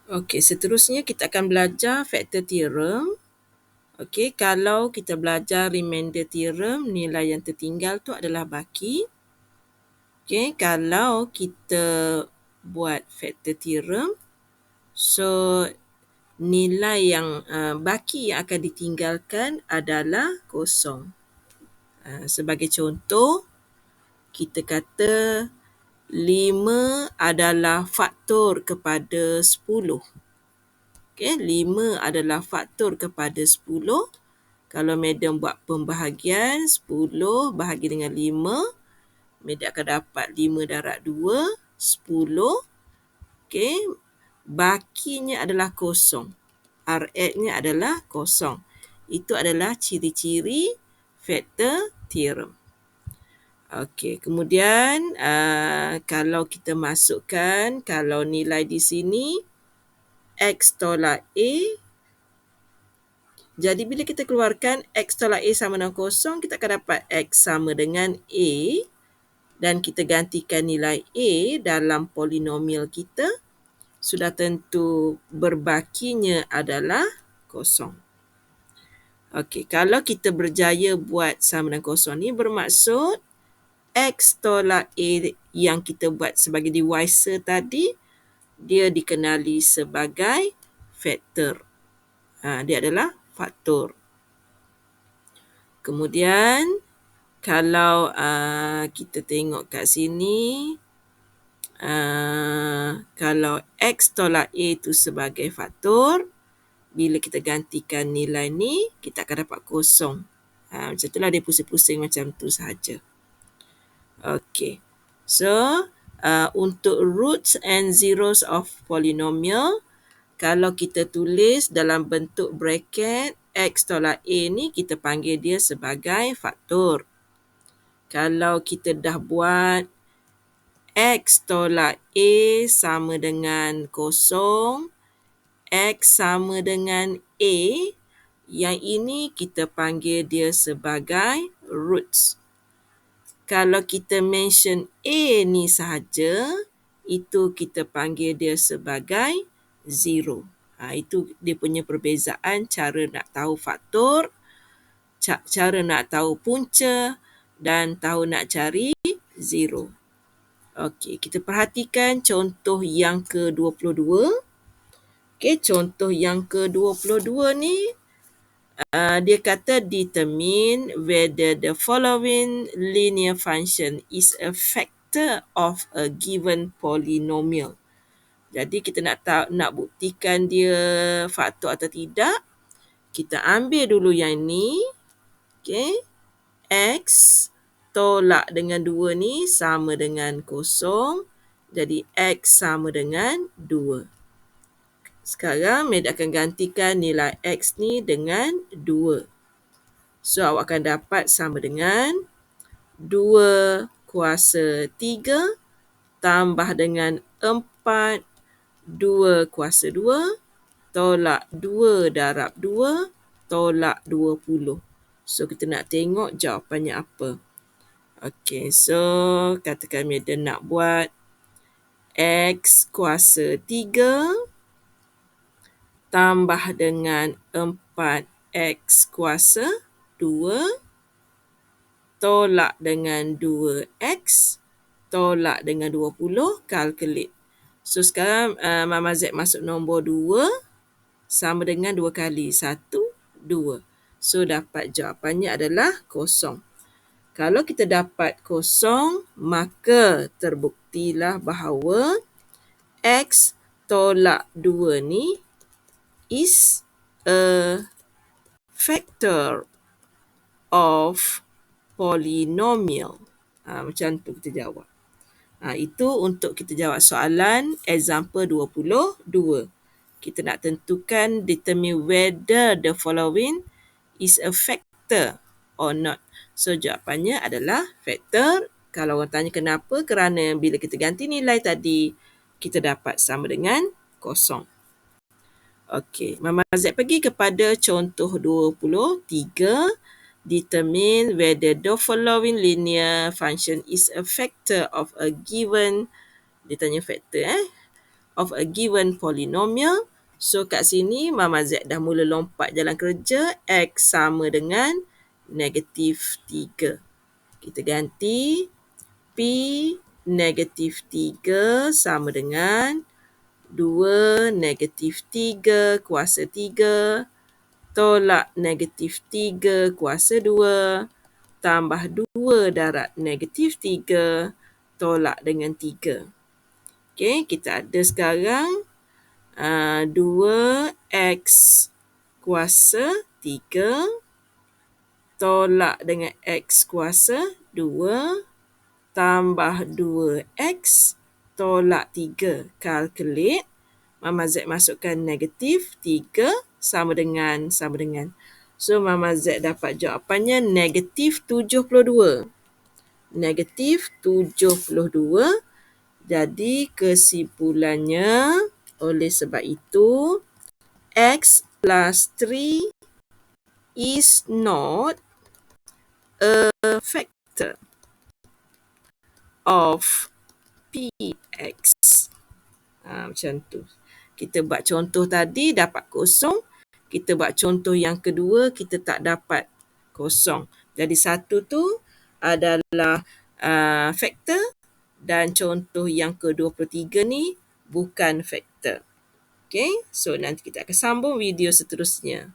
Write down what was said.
Okey, seterusnya kita akan belajar factor theorem. Okey, kalau kita belajar remainder theorem, nilai yang tertinggal tu adalah baki. Okey, kalau kita buat factor theorem, so nilai yang baki yang akan ditinggalkan adalah kosong. Sebagai contoh, kita kata 5 adalah faktor kepada 10. Okay, 5 adalah faktor kepada 10. Kalau madam buat pembahagian 10 bahagi dengan 5, madam akan dapat 5 darab 2, 10. Okay, bakinya adalah kosong. Rx-nya adalah kosong. Itu adalah ciri-ciri factor theorem. Okey, kemudian kalau kita masukkan, kalau nilai di sini X tolak A, jadi bila kita keluarkan X tolak A sama dengan kosong, kita akan dapat X sama dengan A dan kita gantikan nilai A dalam polinomial kita, sudah tentu berbakinya adalah kosong. Okey, kalau kita berjaya buat sama dengan kosong ni, bermaksud X tolak A yang kita buat sebagai divisor tadi, dia dikenali sebagai faktor. Dia adalah faktor. Kemudian, kalau kita tengok kat sini, kalau X tolak A tu sebagai faktor, bila kita gantikan nilai ni, kita akan dapat kosong. Macam itulah dia pusing-pusing macam tu sahaja. Okay. So, untuk roots and zeros of polynomial, kalau kita tulis dalam bentuk bracket, X tolak A ni kita panggil dia sebagai faktor. Kalau kita dah buat X tolak A sama dengan kosong, X sama dengan A, yang ini kita panggil dia sebagai roots. Kalau kita mention A ni sahaja, itu kita panggil dia sebagai zero. Itu dia punya perbezaan cara nak tahu faktor, cara nak tahu punca dan tahu nak cari zero. Okey, kita perhatikan contoh yang ke-22. Okey, contoh yang ke-22 ni, dia kata determine whether the following linear function is a factor of a given polynomial. Jadi kita nak buktikan dia faktor atau tidak, kita ambil dulu yang ni. Okay. X tolak dengan 2 ni sama dengan kosong. Jadi X sama dengan 2. Sekarang Med akan gantikan nilai X ni dengan 2. So awak akan dapat sama dengan 2 kuasa 3 tambah dengan 4 2 kuasa 2 tolak 2 darab 2 tolak 20. So kita nak tengok jawapannya apa. Okey, so katakan Medan nak buat X kuasa 3 tambah dengan 4X kuasa 2 tolak dengan 2X tolak dengan 20, calculate. So sekarang Mama Z masuk nombor 2 sama dengan 2 kali 1, 2. So dapat jawapannya adalah kosong. Kalau kita dapat kosong, maka terbuktilah bahawa X tolak 2 ni is a factor of polynomial. Macam tu kita jawab. Itu untuk kita jawab soalan example 22. Kita nak tentukan determine whether the following is a factor or not. So jawapannya adalah factor. Kalau orang tanya kenapa, kerana bila kita ganti nilai tadi, kita dapat sama dengan kosong. Okey, Mama Z pergi kepada contoh 23. Determine whether the following linear function is a factor of a given, dia tanya factor of a given polynomial. So kat sini Mama Z dah mula lompat jalan kerja. X sama dengan negatif 3. Kita ganti P negatif 3 sama dengan 2 negatif 3 kuasa 3 tolak negatif 3 kuasa 2 tambah 2 darab negatif 3 tolak dengan 3. Okey, kita ada sekarang 2x kuasa 3 tolak dengan x kuasa 2 tambah 2x tolak 3. Calculate. Mama Z masukkan negatif 3 sama dengan. So, Mama Z dapat jawapannya negatif 72. Negatif 72. Jadi, kesimpulannya, oleh sebab itu, x plus 3 is not a factor of Px. Macam tu. Kita buat contoh tadi dapat kosong. Kita buat contoh yang kedua, kita tak dapat kosong. Jadi satu tu adalah faktor dan contoh yang ke-23 ni bukan faktor. Okay, so nanti kita akan sambung video seterusnya.